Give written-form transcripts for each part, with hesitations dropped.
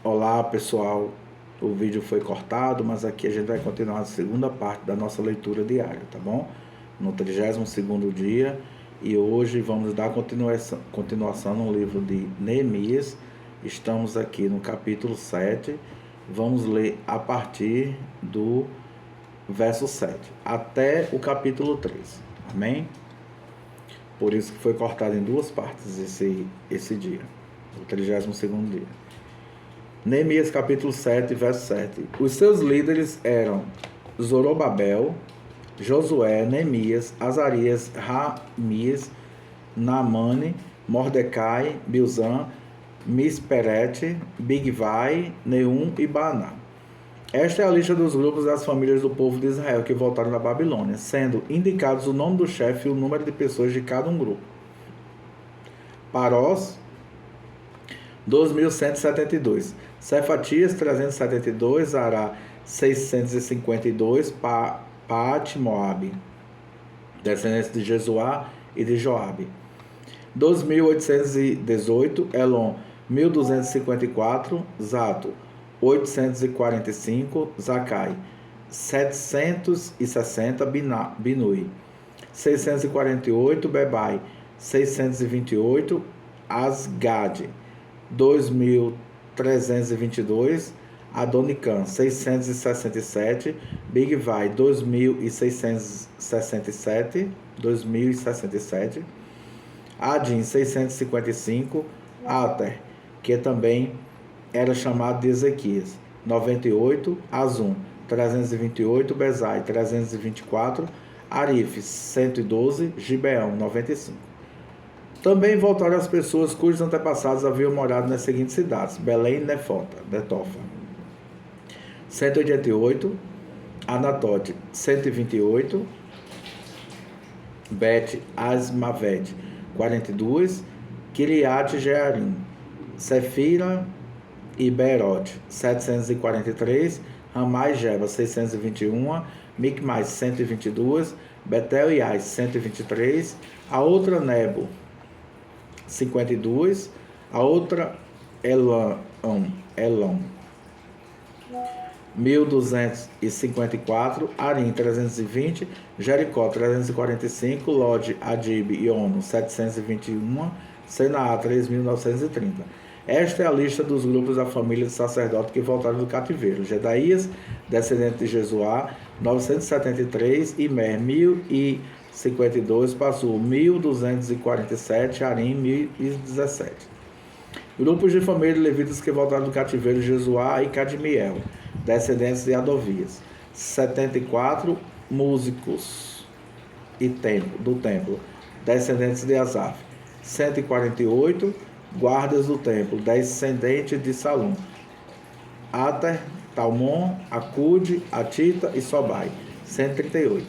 Olá pessoal, o vídeo foi cortado, mas aqui a gente vai continuar a segunda parte da nossa leitura diária, tá bom? No 32º dia, e hoje vamos dar continuação no livro de Neemias. Estamos aqui no capítulo 7, vamos ler a partir do verso 7 até o capítulo 3, amém? Por isso que foi cortado em duas partes esse dia, o 32º dia. Neemias capítulo 7, verso 7. Os seus líderes eram Zorobabel, Josué, Neemias, Azarias, Ramias, Naamane, Mordecai, Bilzan, Misperete, Bigvai, Neum e Baaná. Esta é a lista dos grupos das famílias do povo de Israel que voltaram da Babilônia, sendo indicados o nome do chefe e o número de pessoas de cada um grupo. Parós, 2.172. Cefatias, 372. Zará, 652. Paate, Moabe, descendentes de Jesuá e de Joabe. 2.818. Elon, 1.254. Zato, 845. Zacai, 760. Binui, 648. Bebai, 628. Asgade, 2.322. Adonicam, 667. Bigvai, 2.667. Adin, 655. Ater, que também era chamado de Ezequias, 98. Azum, 328. Bezai, 324. Arif, 112. Gibeão, 95. Também voltaram as pessoas cujos antepassados haviam morado nas seguintes cidades: Belém e Netofa, 188. Anatote, 128. Bet Asmavet, 42. Kiriat Jearim, Sefira e Beerote, 743. Ramai Jeba, 621. Micmais, 122. Betel e Ais, 123. A outra Nebo, 52. A outra Elon, 1.254. Arim, 320. Jericó, 345. Lode, Adib e Ono, 721. Senaá, 3.930. Esta é a lista dos grupos da família de sacerdotes que voltaram do cativeiro: Jedaías, descendente de Jesuá, 973. Imer, 1.052. Passou, 1.247. Arim, 1.017. Grupos de família de levitas que voltaram do cativeiro: Jesuá e Cadmiel, descendentes de Adovias, 74. Músicos e do templo, descendentes de Asaf, 148. Guardas do templo, descendentes de Salom, Ater, Talmon, Acude, Atita e Sobai, 138.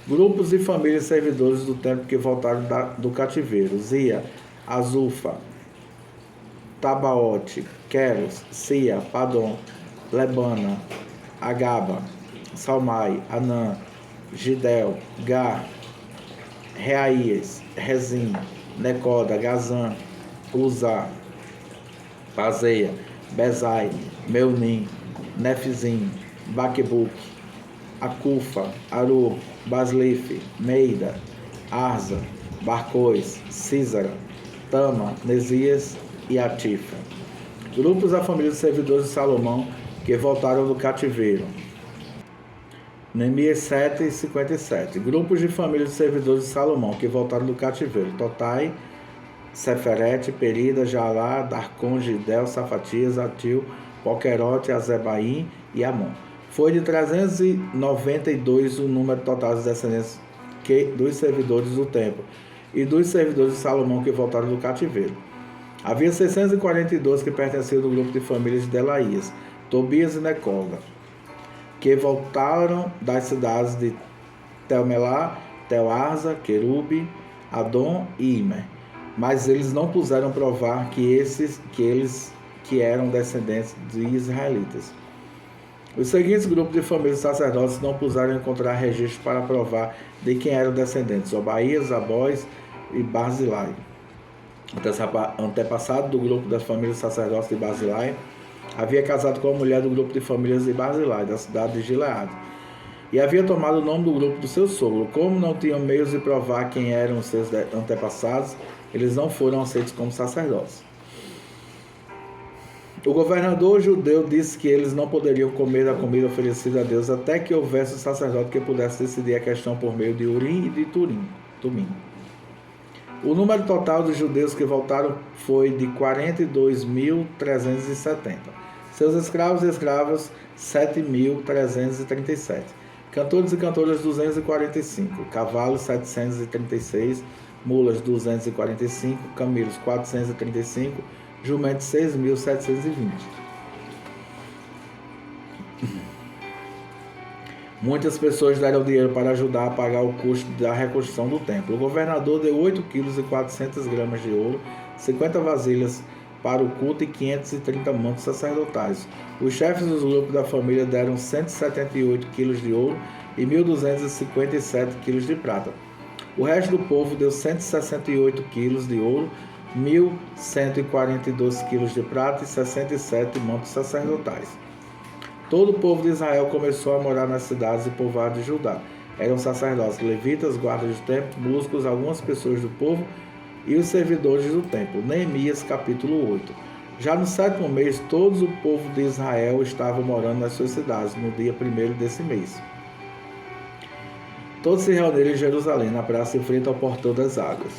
Grupos de famílias servidores do templo que voltaram do cativeiro: Zia, Azufa, Tabaote, Queros, Sia, Padom, Lebana, Agaba, Salmai, Anã, Gidel, Gar, Reaías, Rezim, Necoda, Gazã, Uzá, Pazeia, Bezai, Meunim, Nefzim, Baquebuque, Acufa, Aru, Baslife, Meida, Arza, Barcois, Císara, Tama, Nesias e Atifa. Grupos da família dos servidores de Salomão que voltaram do cativeiro: Neemias 7, 57. Grupos de família dos servidores de Salomão que voltaram do cativeiro: Totai, Seferete, Perida, Jalá, Darcon, Gidel, Safatias, Atil, Poquerote, Azebaim e Amon. Foi de 392 o número total dos descendentes dos servidores do templo e dos servidores de Salomão que voltaram do cativeiro. Havia 642 que pertenciam do grupo de famílias de Delaías, Tobias e Necoda, que voltaram das cidades de Telmelá, Telarza, Querube, Adom e Imer. Mas eles não puseram provar que eles eram descendentes de israelitas. Os seguintes grupos de famílias sacerdotes não puseram encontrar registros para provar de quem eram descendentes: Obaías, Abós e Barzilai, antepassado do grupo das famílias sacerdotes de Barzilai, havia casado com a mulher do grupo de famílias de Barzilai, da cidade de Gileade, e havia tomado o nome do grupo do seu sogro. Como não tinham meios de provar quem eram os seus antepassados, eles não foram aceitos como sacerdotes. O governador judeu disse que eles não poderiam comer da comida oferecida a Deus até que houvesse um sacerdote que pudesse decidir a questão por meio de Urim e de Tumim. O número total dos judeus que voltaram foi de 42.370. Seus escravos e escravas, 7.337. Cantores e cantoras, 245. Cavalos, 736. Mulas, 245. Camelos, 435. Jumentos, 6.720. Muitas pessoas deram dinheiro para ajudar a pagar o custo da reconstrução do templo. O governador deu 8,4 kg de ouro, 50 vasilhas para o culto e 530 mantos sacerdotais. Os chefes dos grupos da família deram 178 kg de ouro e 1.257 kg de prata. O resto do povo deu 168 kg de ouro, 1.142 kg de prata e 67 mantos sacerdotais. Todo o povo de Israel começou a morar nas cidades e povoados de Judá. Eram sacerdotes, levitas, guardas do templo, músicos, algumas pessoas do povo e os servidores do templo. Neemias, capítulo 8. Já no 7º mês, todo o povo de Israel estava morando nas suas cidades, no dia 1º desse mês. Todos se reuniram em Jerusalém, na praça em frente ao portão das águas.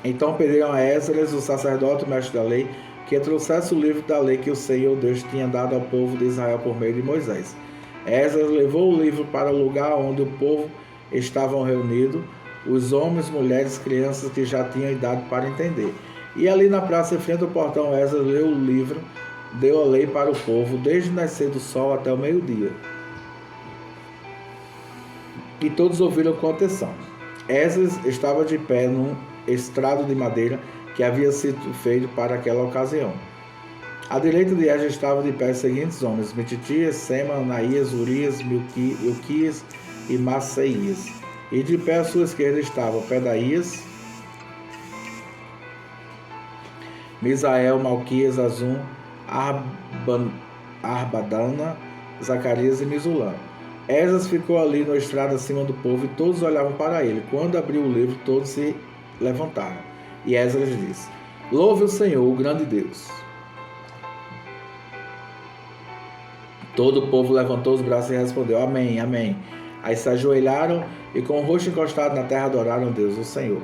Então pediram a Esdras, o sacerdote, o mestre da lei, que trouxesse o livro da lei que o Senhor Deus tinha dado ao povo de Israel por meio de Moisés. Esdras levou o livro para o lugar onde o povo estavam reunidos, os homens, mulheres, crianças que já tinham idade para entender. E ali na praça, em frente ao portão, Esdras leu o livro, deu a lei para o povo, desde o nascer do sol até o meio-dia. E todos ouviram com atenção. Esdras estava de pé num estrado de madeira que havia sido feito para aquela ocasião. À direita de Esdras estavam de pé os seguintes homens: Mititias, Sema, Anaías, Urias, Ilquias e Maaseias. E de pé à sua esquerda estavam Pedaías, Misael, Malquias, Azum, Arbadana, Zacarias e Misulã. Esdras ficou ali no estrado acima do povo e todos olhavam para ele. Quando abriu o livro, todos se levantaram. E Esdras disse: Louve o Senhor, o grande Deus. Todo o povo levantou os braços e respondeu: Amém, amém. Aí se ajoelharam e com o rosto encostado na terra adoraram a Deus, o Senhor.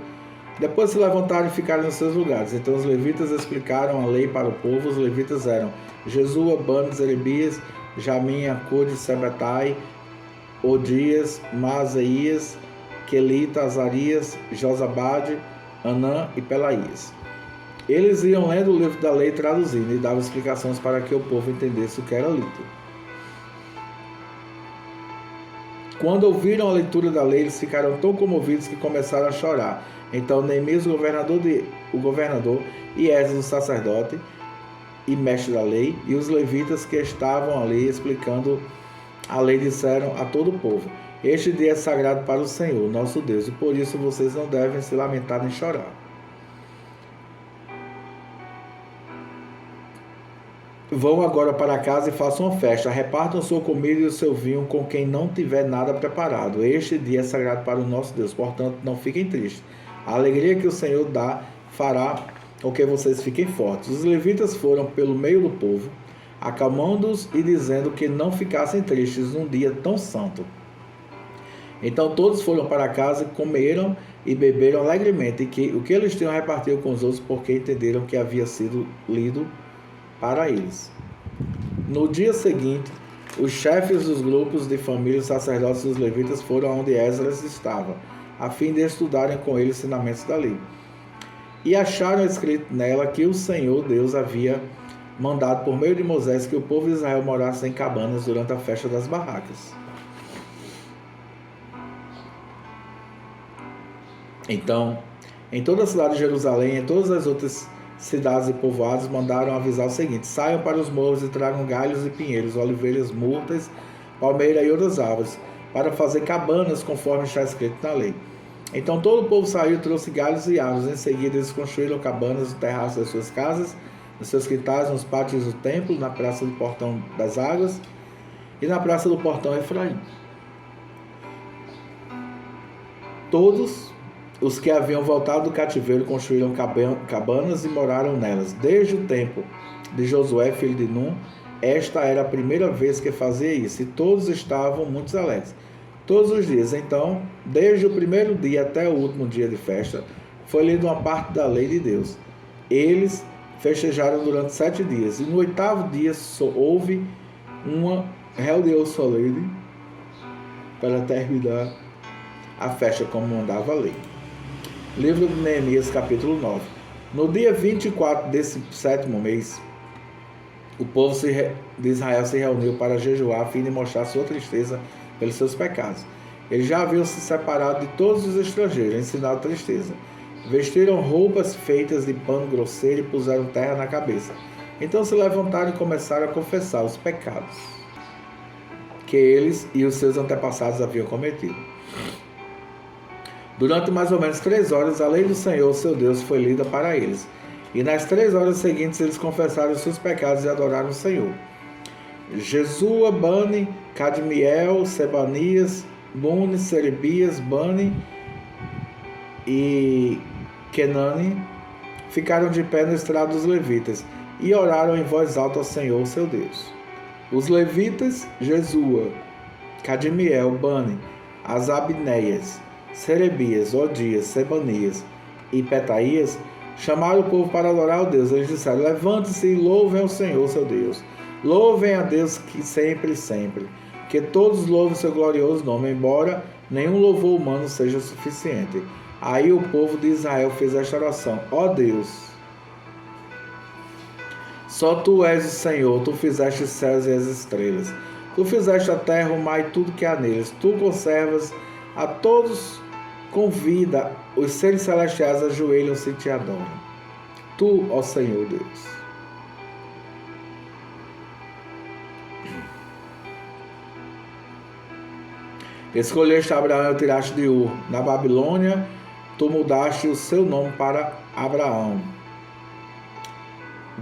Depois se levantaram e ficaram nos seus lugares. Então os levitas explicaram a lei para o povo. Os levitas eram Jesua, Bani, Zerebias, Jamim, Acude, Sebetai, Odias, Maaseias, Quelita, Azarias, Josabade, Anã e Pelaías. Eles iam lendo o livro da lei, traduzindo, e davam explicações para que o povo entendesse o que era lido. Quando ouviram a leitura da lei, eles ficaram tão comovidos que começaram a chorar. Então Neemias, o governador, e Esdras, o sacerdote e mestre da lei, e os levitas que estavam ali explicando a lei, disseram a todo o povo: Este dia é sagrado para o Senhor, nosso Deus, e por isso vocês não devem se lamentar nem chorar. Vão agora para casa e façam uma festa, repartam sua comida e o seu vinho com quem não tiver nada preparado. Este dia é sagrado para o nosso Deus, portanto não fiquem tristes. A alegria que o Senhor dá fará com que vocês fiquem fortes. Os levitas foram pelo meio do povo, acalmando-os e dizendo que não ficassem tristes num dia tão santo. Então todos foram para casa, comeram e beberam alegremente, e o que eles tinham repartido com os outros, porque entenderam que havia sido lido para eles. No dia seguinte, os chefes dos grupos de família, os sacerdotes e os levitas foram onde Esdras estava, a fim de estudarem com ele os ensinamentos da lei. E acharam escrito nela que o Senhor Deus havia mandado por meio de Moisés que o povo de Israel morasse em cabanas durante a festa das barracas. Então, em toda a cidade de Jerusalém, em todas as outras cidades e povoados, mandaram avisar o seguinte: saiam para os morros e tragam galhos e pinheiros, oliveiras, murtas, palmeira e outras árvores, para fazer cabanas conforme está escrito na lei. Então todo o povo saiu, trouxe galhos e árvores. Em seguida eles construíram cabanas no terraço das suas casas, nos seus quintais, nos pátios do templo, na praça do Portão das Águas e na praça do Portão Efraim. Todos os que haviam voltado do cativeiro construíram cabanas e moraram nelas. Desde o tempo de Josué, filho de Num, esta era a primeira vez que fazia isso, e todos estavam muito alegres. Todos os dias, então, desde o primeiro dia até o último dia de festa, foi lida uma parte da lei de Deus. Eles festejaram durante 7 dias, e no 8º dia houve uma reunião solene para terminar a festa como mandava a lei. Livro de Neemias, capítulo 9. No dia 24 desse 7º mês, o povo de Israel se reuniu para jejuar a fim de mostrar sua tristeza pelos seus pecados. Eles já haviam se separado de todos os estrangeiros, em sinal de tristeza. Vestiram roupas feitas de pano grosseiro e puseram terra na cabeça. Então se levantaram e começaram a confessar os pecados que eles e os seus antepassados haviam cometido. Durante mais ou menos 3 horas, a lei do Senhor, seu Deus, foi lida para eles. E nas 3 horas seguintes, eles confessaram os seus pecados e adoraram o Senhor. Jesua, Bani, Cadmiel, Sebanias, Buni, Serebias, Bani e Kenani ficaram de pé no estrado dos levitas e oraram em voz alta ao Senhor, seu Deus. Os levitas, Jesua, Cadmiel, Bani, Asabneias, Serebias, Odias, Sebanias e Petaías chamaram o povo para adorar ao Deus. Eles disseram: levante-se e louvem ao Senhor, seu Deus. Louvem a Deus que sempre, sempre. Que todos louvem seu glorioso nome, embora nenhum louvor humano seja suficiente. Aí o povo de Israel fez esta oração: ó Deus, só tu és o Senhor, tu fizeste os céus e as estrelas. Tu fizeste a terra, o mar e tudo que há neles. Tu conservas a todos com vida, os seres celestiais ajoelham-se e te adoram. Tu, ó Senhor Deus. Escolheste Abraão e o tiraste de Ur. Na Babilônia, tu mudaste o seu nome para Abraão.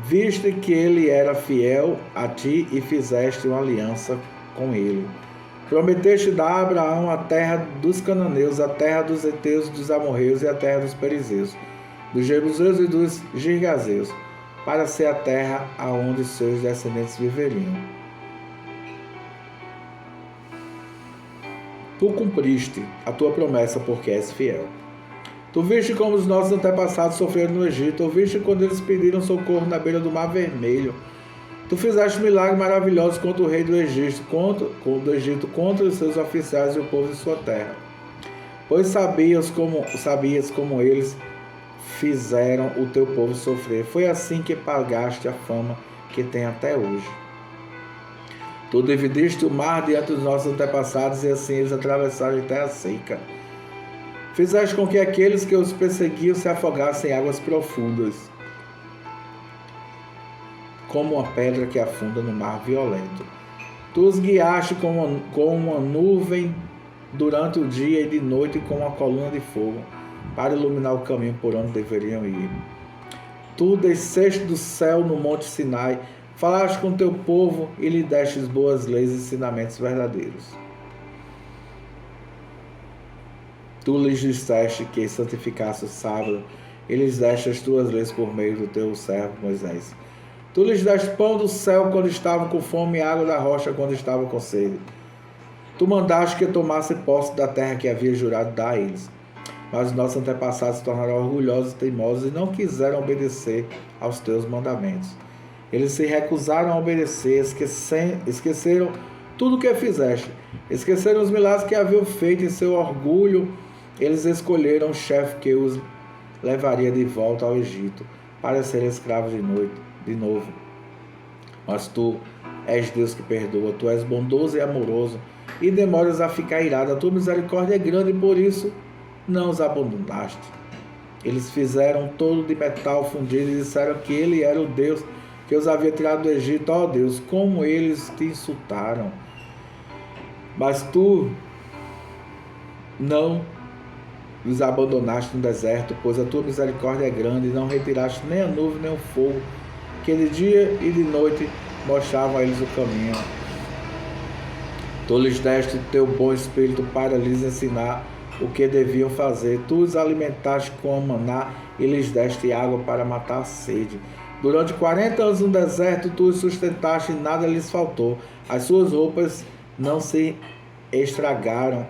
Viste que ele era fiel a ti e fizeste uma aliança com ele. Prometeste dar a Abraão a terra dos cananeus, a terra dos heteus, dos amorreus e a terra dos perizeus, dos jebuseus e dos girgazeus, para ser a terra aonde seus descendentes viveriam. Tu cumpriste a tua promessa porque és fiel. Tu viste como os nossos antepassados sofreram no Egito, ou viste quando eles pediram socorro na beira do Mar Vermelho. Tu fizeste milagres maravilhosos contra o rei do Egito, contra os seus oficiais e o povo de sua terra. Pois sabias como eles fizeram o teu povo sofrer. Foi assim que pagaste a fama que tem até hoje. Tu dividiste o mar diante dos nossos antepassados e assim eles atravessaram a terra seca. Fizeste com que aqueles que os perseguiam se afogassem em águas profundas, como uma pedra que afunda no mar violento. Tu os guiaste com uma nuvem durante o dia e de noite com uma coluna de fogo, para iluminar o caminho por onde deveriam ir. Tu desceste do céu no monte Sinai, falaste com teu povo e lhe deste boas leis e ensinamentos verdadeiros. Tu lhes disseste que santificasse o sábado, e lhes deste as tuas leis por meio do teu servo Moisés. Tu lhes deste pão do céu quando estavam com fome e água da rocha quando estavam com sede. Tu mandaste que tomassem posse da terra que havia jurado dar a eles. Mas os nossos antepassados se tornaram orgulhosos e teimosos e não quiseram obedecer aos teus mandamentos. Eles se recusaram a obedecer, esqueceram tudo o que fizeste. Esqueceram os milagres que haviam feito em seu orgulho. Eles escolheram o chefe que os levaria de volta ao Egito para serem escravos de novo. Mas tu és Deus que perdoa, tu és bondoso e amoroso e demoras a ficar irado. A tua misericórdia é grande e por isso não os abandonaste. Eles fizeram todo de metal fundido e disseram que ele era o Deus que os havia tirado do Egito. Ó Deus, como eles te insultaram! Mas tu não e os abandonaste no deserto, pois a tua misericórdia é grande, e não retiraste nem a nuvem nem o fogo, que de dia e de noite mostravam a eles o caminho. Tu lhes deste teu bom espírito para lhes ensinar o que deviam fazer. Tu os alimentaste com maná e lhes deste água para matar a sede. Durante 40 anos no deserto, tu os sustentaste e nada lhes faltou. As suas roupas não se estragaram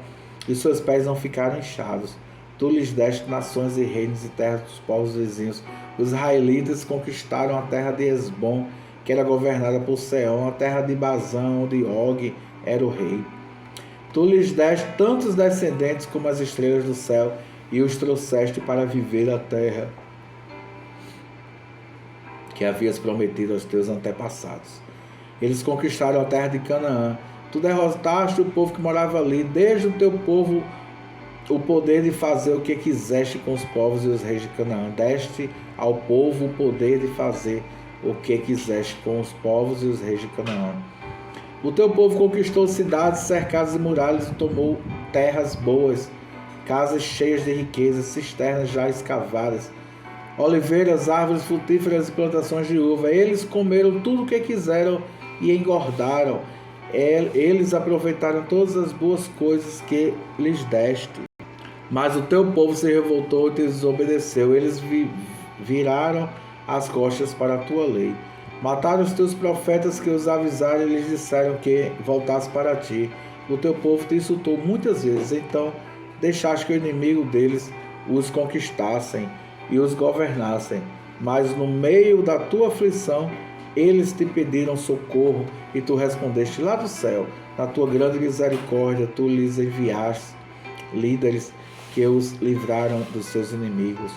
e seus pés não ficaram inchados. Tu lhes deste nações e reinos e terras dos povos vizinhos. Os israelitas conquistaram a terra de Esbom, que era governada por Seom, a terra de Bazã, onde Og era o rei. Tu lhes deste tantos descendentes como as estrelas do céu, e os trouxeste para viver a terra que havias prometido aos teus antepassados. Eles conquistaram a terra de Canaã. Tu derrotaste o povo que morava ali, desde o teu povo o poder de fazer o que quiseste com os povos e os reis de Canaã. Deste ao povo o poder de fazer o que quiseste com os povos e os reis de Canaã. O teu povo conquistou cidades cercadas de muralhas e tomou terras boas, casas cheias de riquezas, cisternas já escavadas, oliveiras, árvores frutíferas e plantações de uva. Eles comeram tudo o que quiseram e engordaram. Eles aproveitaram todas as boas coisas que lhes deste. Mas o teu povo se revoltou e te desobedeceu. Eles viraram as costas para a tua lei. Mataram os teus profetas que os avisaram e lhes disseram que voltasse para ti. O teu povo te insultou muitas vezes, então deixaste que o inimigo deles os conquistassem e os governassem. Mas no meio da tua aflição, eles te pediram socorro e tu respondeste lá do céu. Na tua grande misericórdia, tu lhes enviaste líderes que os livraram dos seus inimigos.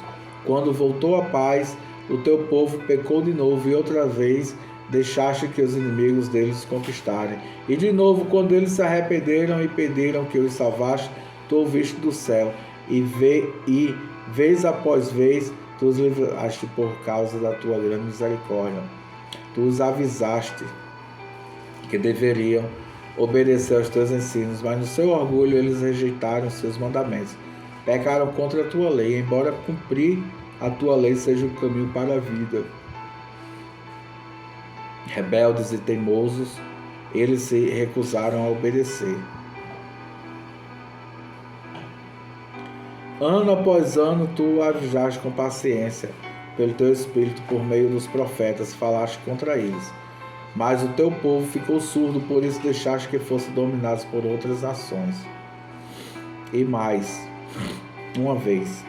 Quando voltou a paz, o teu povo pecou de novo e outra vez deixaste que os inimigos deles conquistarem. E de novo, quando eles se arrependeram e pediram que os salvaste, tu ouviste do céu e vez após vez tu os livraste por causa da tua grande misericórdia. Tu os avisaste que deveriam obedecer aos teus ensinos, mas no seu orgulho eles rejeitaram os seus mandamentos. Pecaram contra a tua lei, embora cumprir a tua lei seja o caminho para a vida. Rebeldes e teimosos, eles se recusaram a obedecer. Ano após ano, tu avisaste com paciência, pelo teu espírito, por meio dos profetas, falaste contra eles. Mas o teu povo ficou surdo, por isso deixaste que fossem dominados por outras nações. E mais, uma vez,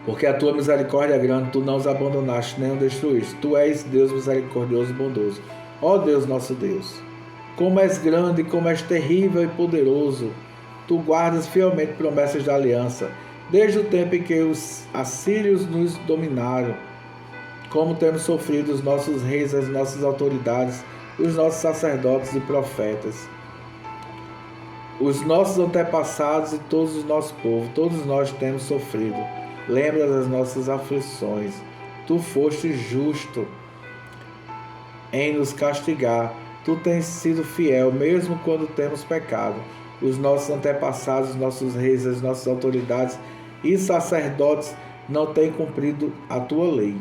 porque a tua misericórdia é grande, tu não os abandonaste, nem os destruíste. Tu és Deus misericordioso e bondoso. Ó Deus, nosso Deus, como és grande, como és terrível e poderoso. Tu guardas fielmente promessas da aliança, desde o tempo em que os assírios nos dominaram. Como temos sofrido os nossos reis, as nossas autoridades, os nossos sacerdotes e profetas, os nossos antepassados e todos os nossos povos, todos nós temos sofrido. Lembra das nossas aflições. Tu foste justo em nos castigar. Tu tens sido fiel, mesmo quando temos pecado. Os nossos antepassados, os nossos reis, as nossas autoridades e sacerdotes não têm cumprido a tua lei.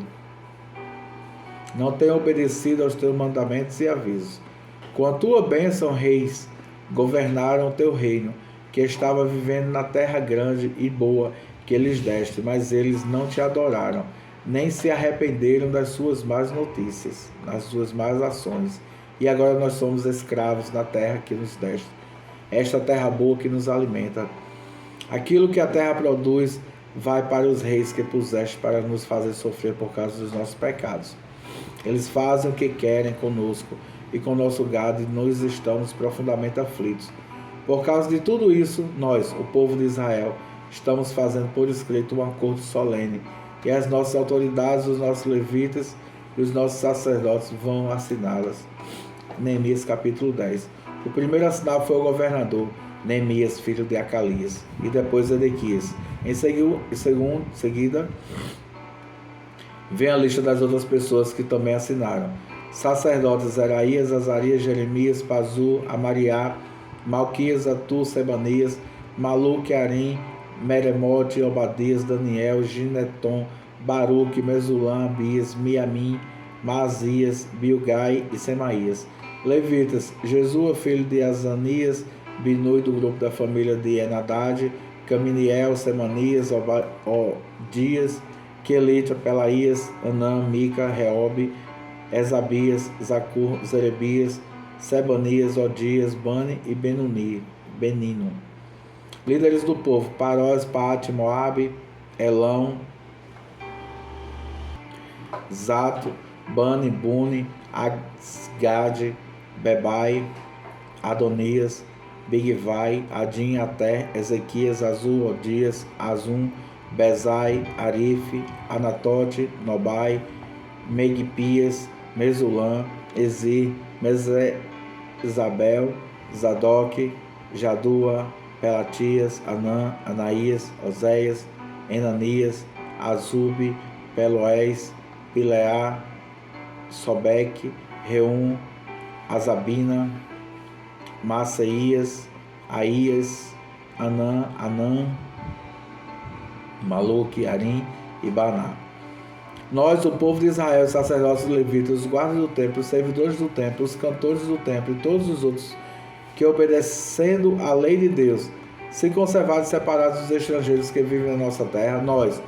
Não têm obedecido aos teus mandamentos e avisos. Com a tua bênção, reis governaram o teu reino, que estava vivendo na terra grande e boa que eles deste, mas eles não te adoraram, nem se arrependeram das suas más notícias, das suas más ações. E agora nós somos escravos da terra que nos deste, esta terra boa que nos alimenta. Aquilo que a terra produz vai para os reis que puseste para nos fazer sofrer por causa dos nossos pecados. Eles fazem o que querem conosco e com nosso gado, e nós estamos profundamente aflitos. Por causa de tudo isso, nós, o povo de Israel, estamos fazendo por escrito um acordo solene, e as nossas autoridades, os nossos levitas e os nossos sacerdotes vão assiná-las. Neemias capítulo 10. O primeiro a assinar foi o governador Neemias, filho de Acalias, e depois Edequias. Em seguida, vem a lista das outras pessoas que também assinaram. Sacerdotes: Zeraías, Azarias, Jeremias, Pazu, Amariá, Malquias, Atu, Sebanias, Maluque, Arim, Meremote, Obadias, Daniel, Gineton, Baruque, Mesulam, Abias, Miamim, Mazias, Bilgai e Semaías. Levitas, Jesua, filho de Azanias, Binui, do grupo da família de Enadad, Caminiel, Semanias, Odias, Quelita, Pelaías, Anã, Mica, Reobe, Esabias, Zacur, Zerebias, Sebanias, Odias, Bani e Benino. Líderes do povo: Parós, Paate, Moabe, Elão, Zato, Bani, Buni, Asgade, Bebai, Adonias, Bigvai, Adim, Ater, Ezequias, Azul, Odias, Azum, Bezai, Arife, Anatote, Nobai, Megpias, Mesulam, Ezir, Isabel, Zadok, Jadua, Pelatias, Anã, Anaías, Oséias, Enanias, Azube, Peloés, Pileá, Sobeque, Reum, Azabina, Maceias, Aías, Anã, Maluque, Arim e Baná. Nós, o povo de Israel, os sacerdotes, os levitas, os guardas do templo, os servidores do templo, os cantores do templo e todos os outros que, obedecendo à lei de Deus, se conservados e separados dos estrangeiros que vivem na nossa terra, nós,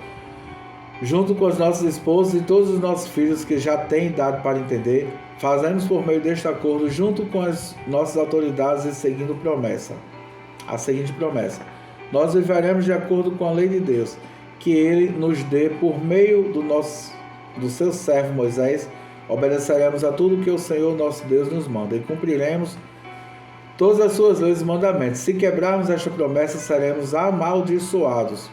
junto com os nossos esposos e todos os nossos filhos que já têm idade para entender, fazemos por meio deste acordo, junto com as nossas autoridades e seguindo a seguinte promessa: nós viveremos de acordo com a lei de Deus, que Ele nos dê por meio do seu servo Moisés. Obedeceremos a tudo que o Senhor nosso Deus nos manda e cumpriremos todas as suas leis e mandamentos. Se quebrarmos esta promessa, seremos amaldiçoados.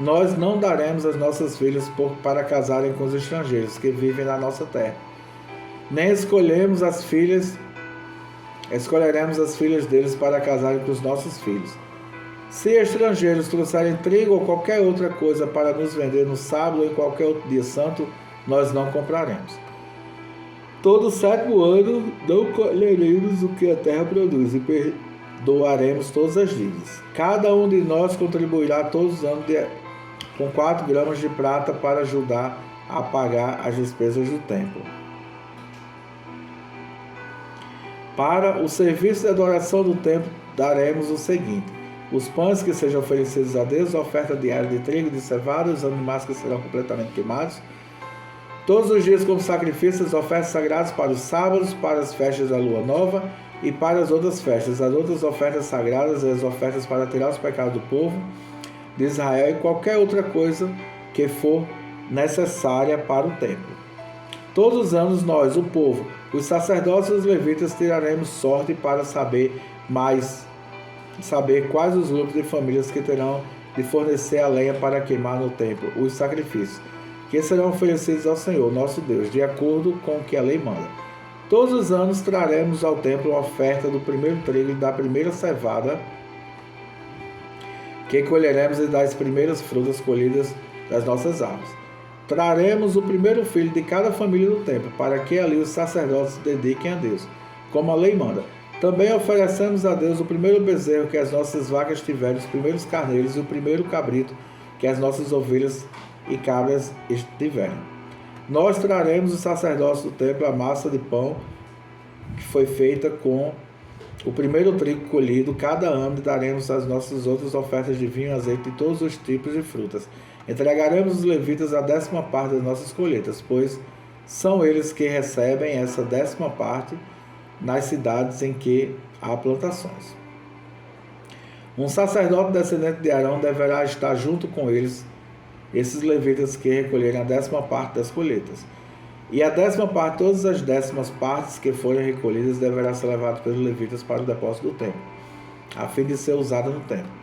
Nós não daremos as nossas filhas para casarem com os estrangeiros que vivem na nossa terra, nem escolheremos as filhas deles para casarem com os nossos filhos. Se estrangeiros trouxerem trigo ou qualquer outra coisa para nos vender no sábado ou em qualquer outro dia santo, nós não compraremos. Todo 7º ano não colheremos o que a terra produz e perdoaremos todas as dívidas. Cada um de nós contribuirá todos os anos com 4 gramas de prata para ajudar a pagar as despesas do templo. Para o serviço de adoração do templo, daremos o seguinte: os pães que sejam oferecidos a Deus, a oferta diária de trigo e de cevada, os animais que serão completamente queimados, todos os dias como sacrifícios, ofertas sagradas para os sábados, para as festas da lua nova e para as outras festas, as outras ofertas sagradas, as ofertas para tirar os pecados do povo de Israel e qualquer outra coisa que for necessária para o templo. Todos os anos nós, o povo, os sacerdotes e os levitas, tiraremos sorte para saber quais os grupos de famílias que terão de fornecer a lenha para queimar no templo os sacrifícios, que serão oferecidos ao Senhor, nosso Deus, de acordo com o que a lei manda. Todos os anos traremos ao templo a oferta do primeiro trigo e da primeira cevada, que colheremos e das primeiras frutas colhidas das nossas árvores. Traremos o primeiro filho de cada família do templo, para que ali os sacerdotes se dediquem a Deus, como a lei manda. Também oferecemos a Deus o primeiro bezerro que as nossas vacas tiverem, os primeiros carneiros e o primeiro cabrito que as nossas ovelhas e cabras tiverem. Nós traremos os sacerdotes do templo a massa de pão que foi feita com o primeiro trigo colhido cada ano, e daremos as nossas outras ofertas de vinho, azeite e todos os tipos de frutas. Entregaremos os levitas a 10ª parte das nossas colheitas, pois são eles que recebem essa 10ª parte nas cidades em que há plantações. Um sacerdote descendente de Arão deverá estar junto com eles, esses levitas que recolherem a 10ª parte das colheitas. E a 10ª parte, todas as 10ª partes que forem recolhidas, deverá ser levado pelos levitas para o depósito do templo, a fim de ser usada no templo.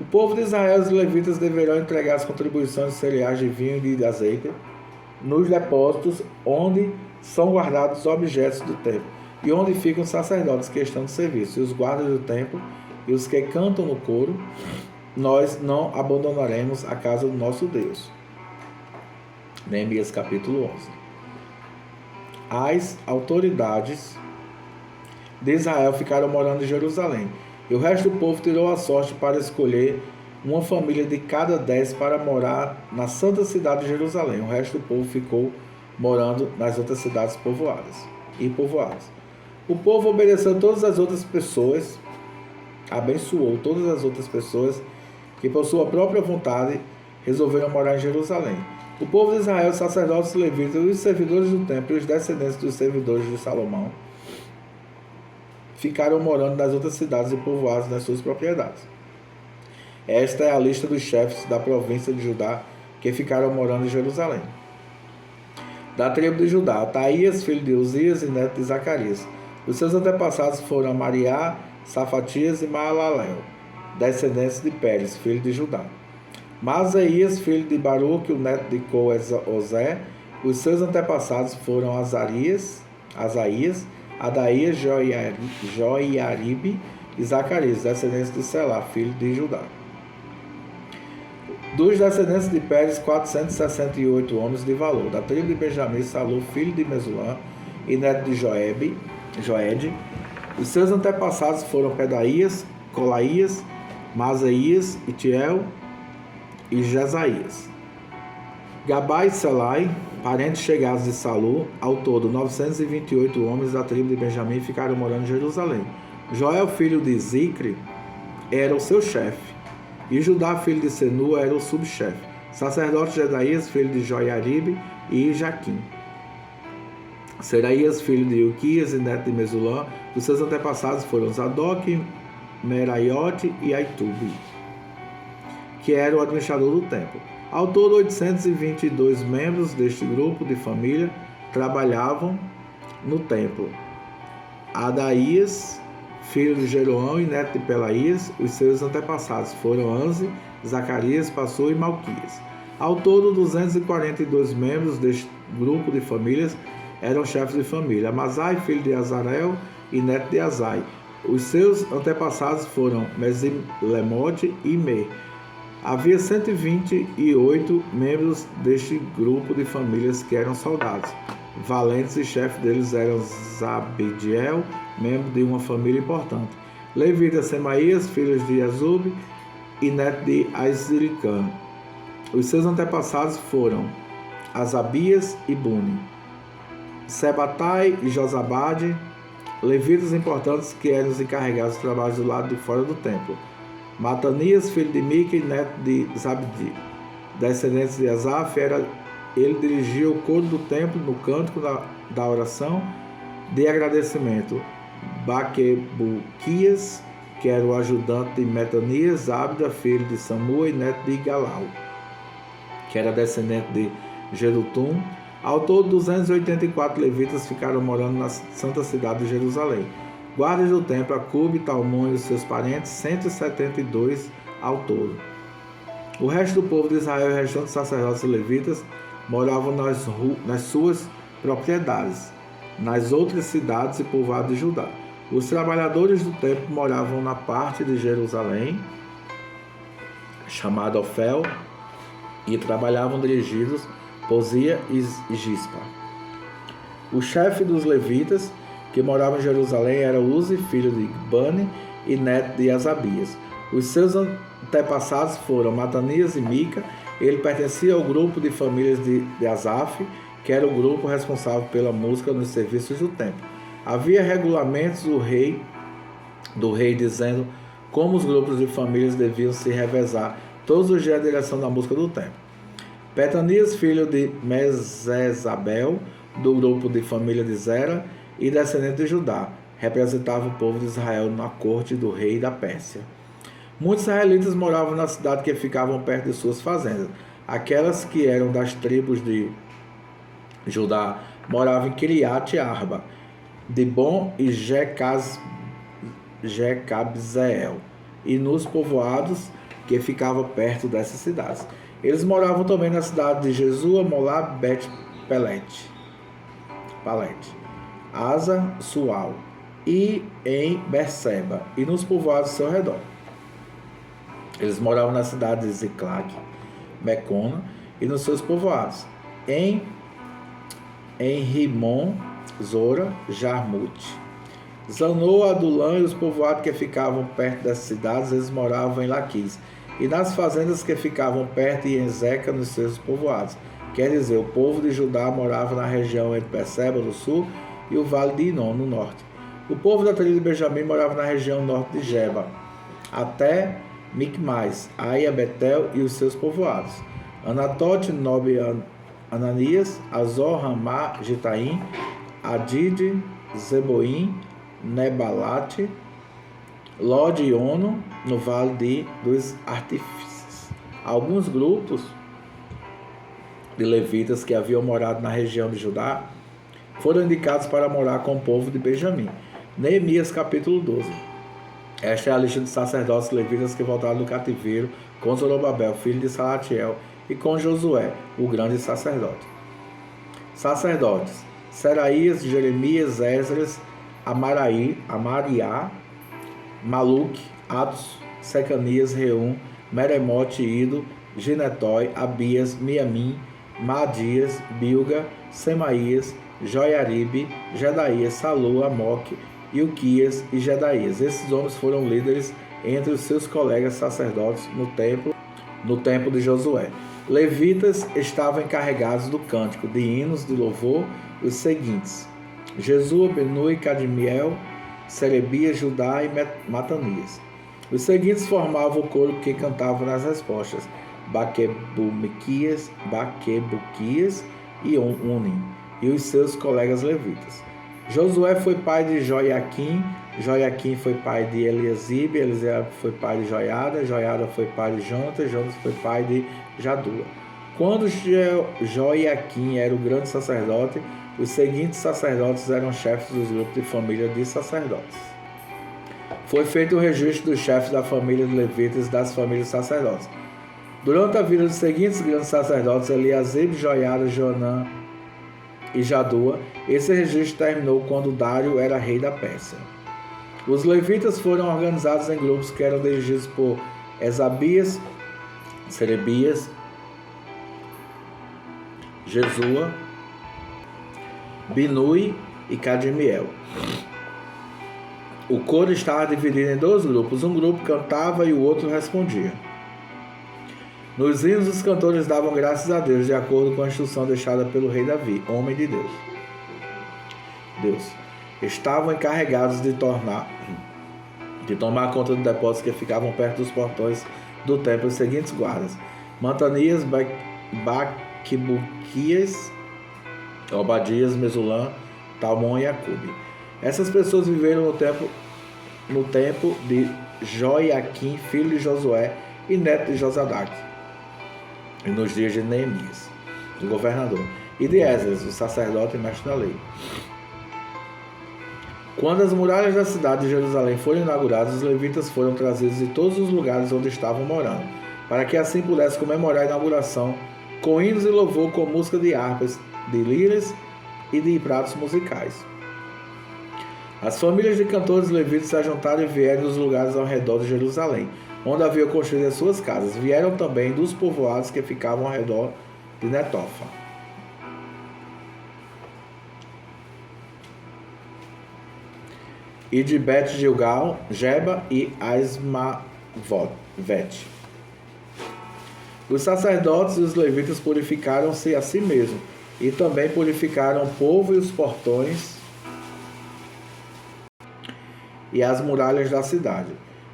O povo de Israel e os levitas deverão entregar as contribuições de cereais, de vinho e de azeite nos depósitos onde são guardados os objetos do templo e onde ficam os sacerdotes que estão de serviço, e os guardas do templo e os que cantam no coro. Nós não abandonaremos a casa do nosso Deus. Neemias capítulo 11. As autoridades de Israel ficaram morando em Jerusalém, e o resto do povo tirou a sorte para escolher uma família de cada 10 para morar na santa cidade de Jerusalém. O resto do povo ficou morando nas outras cidades povoadas. O povo obedeceu todas as outras pessoas, abençoou todas as outras pessoas que, por sua própria vontade, resolveram morar em Jerusalém. O povo de Israel, os sacerdotes, levitas, os servidores do templo e os descendentes dos servidores de Salomão ficaram morando nas outras cidades e povoados nas suas propriedades. Esta é a lista dos chefes da província de Judá que ficaram morando em Jerusalém. Da tribo de Judá, Ataías, filho de Uzias e neto de Zacarias. Os seus antepassados foram Amariá, Safatias e Maalalel, descendentes de Pérez, filho de Judá. Masaías, filho de Baruque, o neto de Coezé. Os seus antepassados foram Asaías, Adaías, Joiaribe e Zacarias, descendentes de Selá, filho de Judá. Dos descendentes de Pérez, 468 homens de valor. Da tribo de Benjamim, Salu, filho de Mesulã e neto de Joed. Os seus antepassados foram Pedaías, Colaías, Masaías, Itiel e Jesaías. Gabai e Selai, parentes chegados de Salu, ao todo 928 homens da tribo de Benjamim ficaram morando em Jerusalém. Joel, filho de Zicre, era o seu chefe, e Judá, filho de Senu, era o subchefe. Sacerdote Jedaías, filho de Joiaribe e Jaquim. Seraías, filho de Ilquias e neto de Mesulã. Os seus antepassados foram Zadok, Meraiote e Aitube, que era o administrador do templo. Ao todo, 822 membros deste grupo de família trabalhavam no templo. Adaías, filho de Jeroão e neto de Pelaías, os seus antepassados foram Anze, Zacarias, Passur e Malquias. Ao todo, 242 membros deste grupo de famílias eram chefes de família. Amazai, filho de Azarel e neto de Azai. Os seus antepassados foram Mesilemote e Mer. Havia 128 membros deste grupo de famílias que eram soldados valentes, e chefe deles era Zabdiel, membro de uma família importante. Levitas, Semaías, filhos de Azub e neto de Aiziricã. Os seus antepassados foram Asabias e Buni. Sebatai e Josabade, levitas importantes que eram os encarregados dos trabalhos do lado de fora do templo. Matanias, filho de Mica e neto de Zabdi, descendentes de Asaf, ele dirigia o coro do templo no cântico da oração de agradecimento. Baquebuquias, que era o ajudante de Metanias, Abda, filho de Samua e neto de Galau, que era descendente de Jedutum. Ao todo, 284 levitas ficaram morando na santa cidade de Jerusalém. Guardas do templo, Acube, Talmon e os seus parentes, 172 ao todo. O resto do povo de Israel e o restante dos sacerdotes e levitas moravam nas suas propriedades, nas outras cidades e povoados de Judá. Os trabalhadores do templo moravam na parte de Jerusalém, chamada Ofel, e trabalhavam dirigidos por Zia e Gispa. O chefe dos levitas que morava em Jerusalém era Uzi, filho de Bani e neto de Asabias. Os seus antepassados foram Matanias e Mica. Ele pertencia ao grupo de famílias de Asaf, que era o grupo responsável pela música nos serviços do templo. Havia regulamentos do rei dizendo como os grupos de famílias deviam se revezar todos os dias na direção da música do templo. Petanias, filho de Mesesabel, do grupo de família de Zera e descendente de Judá, representava o povo de Israel na corte do rei da Pérsia. Muitos israelitas moravam na cidade que ficavam perto de suas fazendas. Aquelas que eram das tribos de Judá moravam em Kiriat Arba, Dibon e Jecabzeel, e nos povoados que ficavam perto dessas cidades. Eles moravam também na cidade de Jesua, Molab, Bet-Pelete, Asa, Sual, e em Berseba, e nos povoados ao seu redor. Eles moravam na cidade de Ziclag, Mecona, e nos seus povoados, em Rimon, Zora, Jarmute, Zanoa, Adulã e os povoados que ficavam perto dessas cidades. Eles moravam em Laquis. e nas fazendas que ficavam perto e em Zeca nos seus povoados. Quer dizer, o povo de Judá morava na região entre Berseba no sul e o vale de Inom no norte. O povo da tribo de Benjamim morava na região norte de Geba, até Micmais, Aia, Betel e os seus povoados. Anatote, Nobe, Ananias, Azor, Ramá, Gitaim, Adide, Zeboim, Nebalate, Lode e Ono, no vale dos Artífices. Alguns grupos de levitas que haviam morado na região de Judá foram indicados para morar com o povo de Benjamim. Neemias capítulo 12. Esta é a lista de sacerdotes levitas que voltaram do cativeiro com Zorobabel, filho de Salatiel, e com Josué, o grande sacerdote. Sacerdotes: Seraías, Jeremias, Esdras, Amariá, Maluque, Atos, Secanias, Reum, Meremote, Ido, Ginetói, Abias, Miamim, Madias, Bilga, Semaías, Joiaribe, Jedaías, Salu, Amoque, Ilquias e Jedaías. Esses homens foram líderes entre os seus colegas sacerdotes no templo de Josué. Levitas estavam encarregados do cântico de hinos de louvor os seguintes: Jesua, Benui, Cadmiel, Serebias, Judá e Matanias. Os seguintes formavam o coro que cantava nas respostas: Baquebuquias e Unim, e os seus colegas levitas. Josué foi pai de Joiaquim, Joiaquim foi pai de Eliasibe, Eliasibe foi pai de Joiada, Joiada foi pai de Jonatas, Jonatas foi pai de Jadua. Quando Joiaquim era o grande sacerdote, os seguintes sacerdotes eram chefes dos grupos de família de sacerdotes. Foi feito o registro dos chefes da família de levitas e das famílias de sacerdotes. Durante a vida dos seguintes grandes sacerdotes, Eliasibe, Joiada, Joanã e Jadua, esse registro terminou quando Dário era rei da Pérsia. Os levitas foram organizados em grupos que eram dirigidos por Esabias, Serebias, Jesua, Binui e Cadmiel. O coro estava dividido em dois grupos. Um grupo cantava e o outro respondia. Nos hinos, os cantores davam graças a Deus, de acordo com a instrução deixada pelo rei Davi, homem de Deus. Estavam encarregados de tomar conta dos depósitos que ficavam perto dos portões do templo os seguintes guardas: Matanias, Baquebuquias, Obadias, Mesulã, Talmon e Acube. Essas pessoas viveram no tempo de Joiaquim, filho de Josué e neto de Josadac, e nos dias de Neemias, o governador, e de Esdras, o sacerdote e mestre da lei. Quando as muralhas da cidade de Jerusalém foram inauguradas, os levitas foram trazidos de todos os lugares onde estavam morando, para que assim pudessem comemorar a inauguração com hinos e louvor, com música de harpas, de liras e de pratos musicais. As famílias de cantores levitas se ajuntaram e vieram dos lugares ao redor de Jerusalém, onde haviam construído as suas casas. Vieram também dos povoados que ficavam ao redor de Netofa. E de Bet-Gilgal, Geba e Asmavet. Os sacerdotes e os levitas purificaram-se a si mesmos, e também purificaram o povo e os portões e as muralhas da cidade.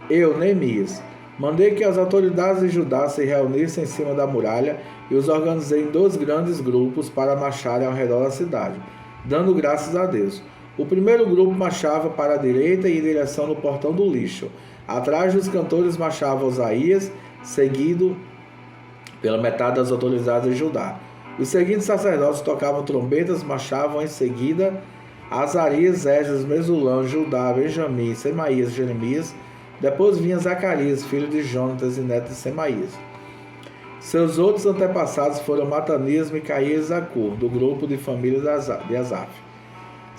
Eu, Neemias, mandei que as autoridades de Judá se reunissem em cima da muralha e os organizei em dois grandes grupos para marcharem ao redor da cidade, dando graças a Deus. O primeiro grupo marchava para a direita e em direção no portão do lixo. Atrás dos cantores marchava Osaías, seguido pela metade das autoridades de Judá. Os seguintes sacerdotes tocavam trombetas, marchavam em seguida Azarias, Esdras, Mesulã, Judá, Benjamim, Semaías, Jeremias. Depois vinha Zacarias, filho de Jonatas e neto de Semaías. Seus outros antepassados foram Matanias, Micaías e Zacur, do grupo de família de Asaf.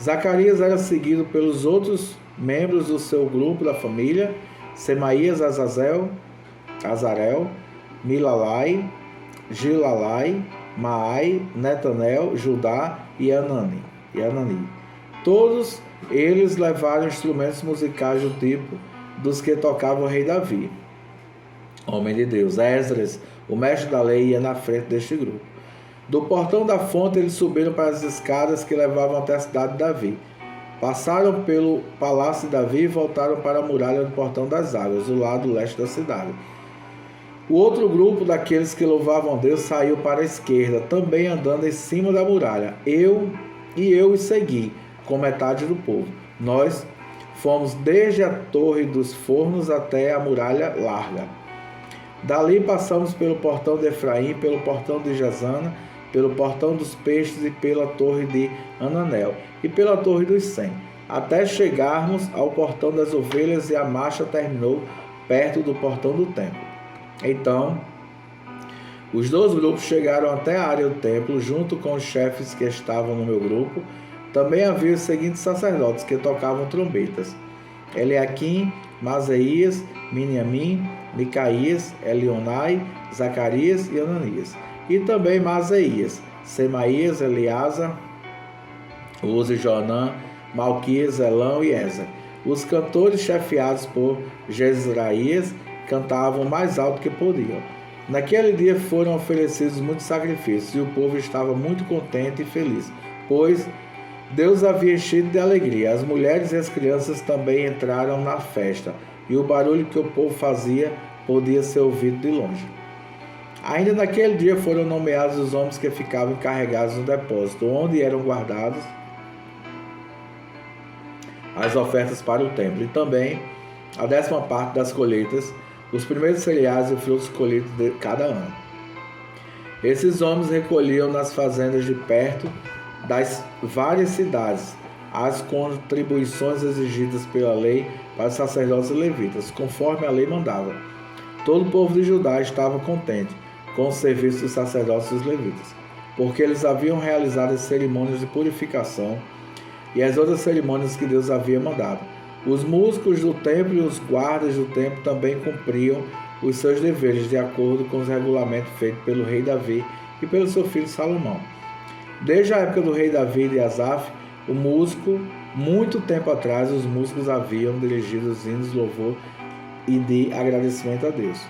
Zacarias era seguido pelos outros membros do seu grupo da família: Semaías, Azarel, Milalai, Gilalai, Maai, Netanel, Judá e Anani. Todos eles levaram instrumentos musicais do tipo dos que tocava o rei Davi. homem de Deus. Esdras, o mestre da lei, ia na frente deste grupo. Do portão da fonte eles subiram para as escadas que levavam até a cidade de Davi. Passaram pelo palácio de Davi e voltaram para a muralha do portão das águas, do lado leste da cidade. O outro grupo daqueles que louvavam a Deus saiu para a esquerda, também andando em cima da muralha. Eu os segui, com metade do povo. Nós fomos desde a torre dos fornos até a muralha larga. Dali passamos pelo portão de Efraim, pelo portão de Jazana, pelo portão dos peixes e pela torre de Ananel e pela torre dos 100, até chegarmos ao portão das ovelhas, e a marcha terminou perto do portão do templo. Então, os dois grupos chegaram até a área do templo, junto com os chefes que estavam no meu grupo. Também havia os seguintes sacerdotes que tocavam trombetas: Eliaquim, Mazeías, Miniamim, Micaías, Elionai, Zacarias e Ananias. E também Mazeías, Semaías, Eleazar, Uzi, Jonã, Malquias, Elão e Ezer. Os cantores, chefiados por Jezraías, cantavam mais alto que podiam. Naquele dia foram oferecidos muitos sacrifícios, e o povo estava muito contente e feliz, pois Deus havia enchido de alegria. As mulheres e as crianças também entraram na festa, e o barulho que o povo fazia podia ser ouvido de longe. Ainda naquele dia foram nomeados os homens que ficavam encarregados no depósito, onde eram guardados as ofertas para o templo, e também a 10ª parte das colheitas, os primeiros cereais e frutos colhidos de cada ano. Esses homens recolhiam nas fazendas de perto das várias cidades as contribuições exigidas pela lei para os sacerdotes e levitas, conforme a lei mandava. Todo o povo de Judá estava contente com o serviço dos sacerdotes e dos levitas, porque eles haviam realizado as cerimônias de purificação e as outras cerimônias que Deus havia mandado. Os músicos do templo e os guardas do templo também cumpriam os seus deveres de acordo com os regulamentos feitos pelo rei Davi e pelo seu filho Salomão. Desde a época do rei Davi e de Asaf, o músico, muito tempo atrás, os músicos haviam dirigido os hinos de louvor e de agradecimento a Deus.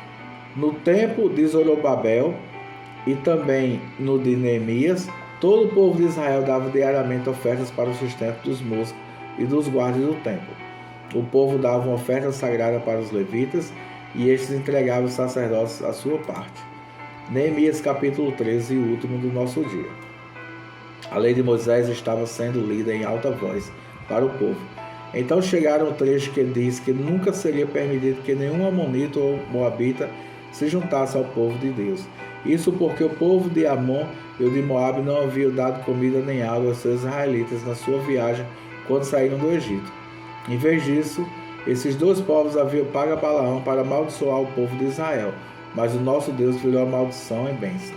No tempo de Zorobabel e também no de Neemias, todo o povo de Israel dava diariamente ofertas para o sustento dos músicos e dos guardas do templo. O povo dava uma oferta sagrada para os levitas, e estes entregavam aos sacerdotes a sua parte. Neemias capítulo 13, o último do nosso dia. A lei de Moisés estava sendo lida em alta voz para o povo. Então chegaram o trecho que diz que nunca seria permitido que nenhum amonita ou moabita se juntasse ao povo de Deus. Isso porque o povo de Amon e o de Moabe não haviam dado comida nem água aos seus israelitas na sua viagem quando saíram do Egito. Em vez disso, esses dois povos haviam pago a Balaão para amaldiçoar o povo de Israel, mas o nosso Deus virou a maldição em bênção.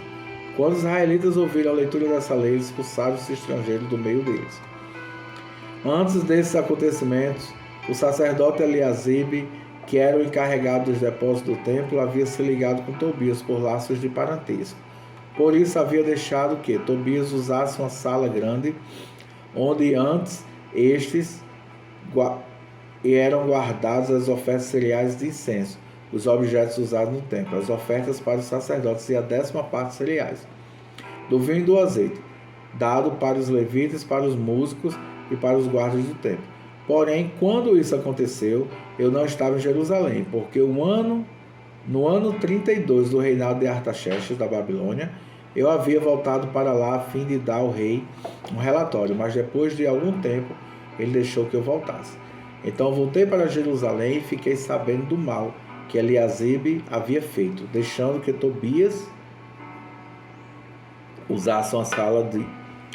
Quando os israelitas ouviram a leitura dessa lei, eles expulsaram os estrangeiros do meio deles. Antes desses acontecimentos, o sacerdote Eliasibe, que era o encarregado dos depósitos do templo, havia se ligado com Tobias por laços de parentesco. Por isso havia deixado que Tobias usasse uma sala grande, onde antes estes eram guardadas as ofertas cereais de incenso, os objetos usados no templo, as ofertas para os sacerdotes e a 10ª parte de cereais, do vinho e do azeite, dado para os levitas, para os músicos e para os guardas do templo. Porém, quando isso aconteceu, eu não estava em Jerusalém, porque no ano 32 do reinado de Artaxerxes da Babilônia, eu havia voltado para lá a fim de dar ao rei um relatório, mas depois de algum tempo ele deixou que eu voltasse. Então voltei para Jerusalém e fiquei sabendo do mal que Eliasibe havia feito, deixando que Tobias usasse uma sala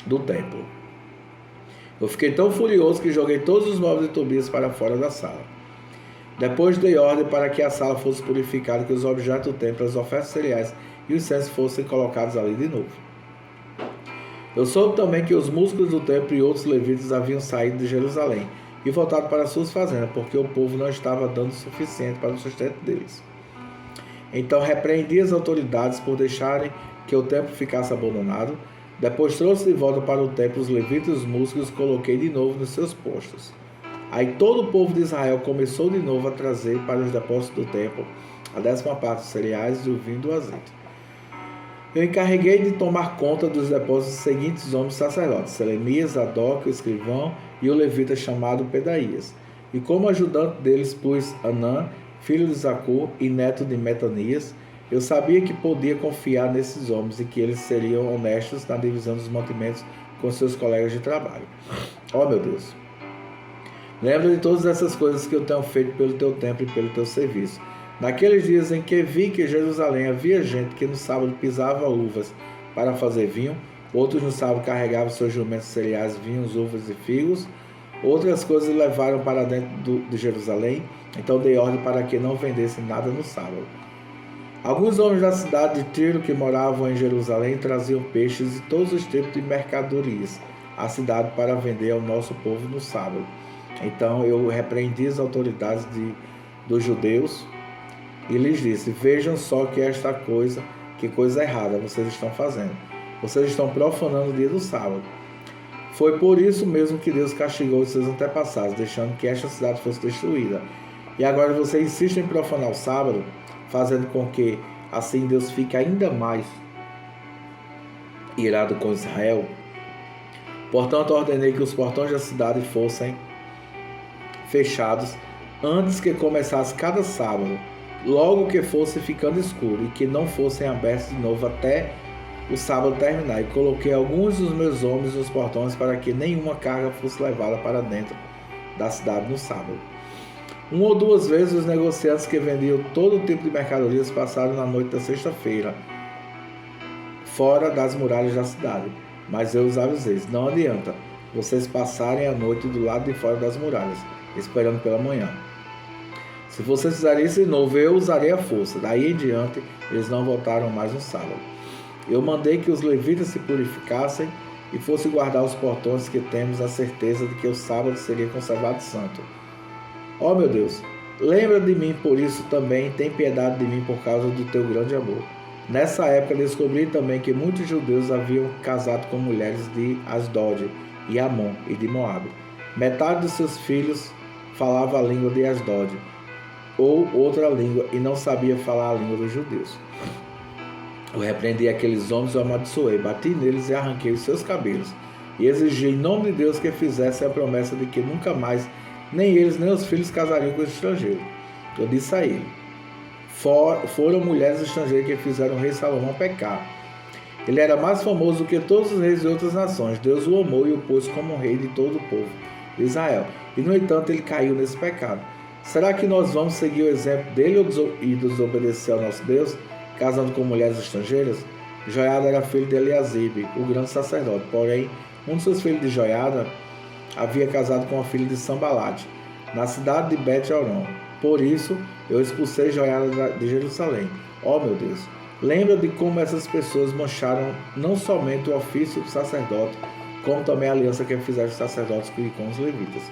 do templo. Eu fiquei tão furioso que joguei todos os móveis de Tobias para fora da sala. Depois dei ordem para que a sala fosse purificada, que os objetos do templo, as ofertas cereais e os incensos fossem colocados ali de novo. Eu soube também que os músicos do templo e outros levitas haviam saído de Jerusalém e voltado para suas fazendas, porque o povo não estava dando o suficiente para o sustento deles. Então repreendi as autoridades por deixarem que o templo ficasse abandonado. Depois trouxe de volta para o templo os levitas e os músicos e coloquei de novo nos seus postos. Aí todo o povo de Israel começou de novo a trazer para os depósitos do templo a 10ª parte dos cereais e o vinho e do azeite. Eu encarreguei de tomar conta dos depósitos dos seguintes homens sacerdotes: Selemias, Zadok, o escrivão, e o levita chamado Pedaías. E como ajudante deles pus Anã, filho de Zacur e neto de Metanias. Eu sabia que podia confiar nesses homens e que eles seriam honestos na divisão dos mantimentos com seus colegas de trabalho. Ó meu Deus, lembra de todas essas coisas que eu tenho feito pelo teu templo e pelo teu serviço. Naqueles dias em que vi que em Jerusalém havia gente que no sábado pisava uvas para fazer vinho, outros no sábado carregavam seus jumentos cereais, vinhos, uvas e figos, outras coisas levaram para dentro de Jerusalém, então dei ordem para que não vendessem nada no sábado. Alguns homens da cidade de Tiro que moravam em Jerusalém traziam peixes e todos os tipos de mercadorias à cidade para vender ao nosso povo no sábado. Então eu repreendi as autoridades dos judeus e lhes disse: vejam só que coisa errada vocês estão fazendo. Vocês estão profanando o dia do sábado. Foi por isso mesmo que Deus castigou os seus antepassados, deixando que esta cidade fosse destruída. E agora vocês insistem em profanar o sábado, fazendo com que assim Deus fique ainda mais irado com Israel. Portanto, ordenei que os portões da cidade fossem fechados antes que começasse cada sábado, logo que fosse ficando escuro, e que não fossem abertos de novo até o sábado terminar. E coloquei alguns dos meus homens nos portões para que nenhuma carga fosse levada para dentro da cidade no sábado. Uma ou duas vezes os negociantes que vendiam todo tipo de mercadorias passaram na noite da sexta-feira fora das muralhas da cidade. Mas eu os avisei: não adianta vocês passarem a noite do lado de fora das muralhas, esperando pela manhã. Se vocês fizerem isso de novo, eu usarei a força. Daí em diante, eles não voltaram mais no sábado. Eu mandei que os levitas se purificassem e fossem guardar os portões, que temos a certeza de que o sábado seria conservado santo. Ó meu Deus, lembra de mim por isso também, tem piedade de mim por causa do teu grande amor. Nessa época descobri também que muitos judeus haviam casado com mulheres de Asdod e Amon e de Moabe. Metade dos seus filhos falava a língua de Asdod ou outra língua e não sabia falar a língua dos judeus. Eu repreendi aqueles homens e os amaldiçoei, bati neles e arranquei os seus cabelos e exigi em nome de Deus que fizessem a promessa de que nunca mais nem eles nem os filhos casariam com os estrangeiros. Eu disse a ele: foram mulheres estrangeiras que fizeram o rei Salomão pecar. Ele era mais famoso do que todos os reis de outras nações. Deus o amou e o pôs como rei de todo o povo de Israel. E no entanto ele caiu nesse pecado. Será que nós vamos seguir o exemplo dele e desobedecer ao nosso Deus, casando com mulheres estrangeiras? Joiada era filho de Eliasibe, o grande sacerdote. Porém, um de seus filhos de Joiada havia casado com a filha de Sambalate, na cidade de Bet-Horon. Por isso, eu expulsei Joiada de Jerusalém. Ó meu Deus, lembra de como essas pessoas mancharam não somente o ofício do sacerdote, como também a aliança que fizeram os sacerdotes com os levitas.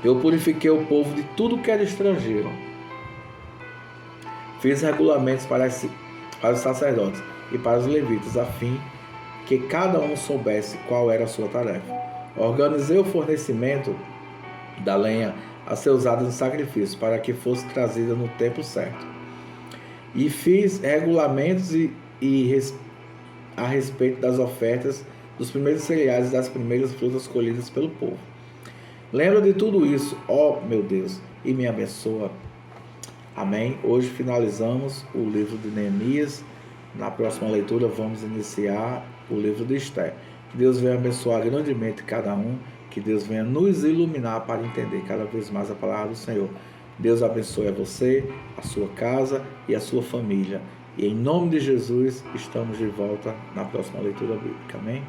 Eu purifiquei o povo de tudo que era estrangeiro. Fiz regulamentos para os sacerdotes e para os levitas, a fim que cada um soubesse qual era a sua tarefa. Organizei o fornecimento da lenha a ser usada no sacrifício, para que fosse trazida no tempo certo. E fiz regulamentos a respeito das ofertas dos primeiros cereais e das primeiras frutas colhidas pelo povo. Lembra de tudo isso, ó meu Deus, e me abençoa. Amém. Hoje finalizamos o livro de Neemias. Na próxima leitura vamos iniciar o livro de Esther. Que Deus venha abençoar grandemente cada um. Que Deus venha nos iluminar para entender cada vez mais a palavra do Senhor. Deus abençoe a você, a sua casa e a sua família. E em nome de Jesus, estamos de volta na próxima leitura bíblica. Amém?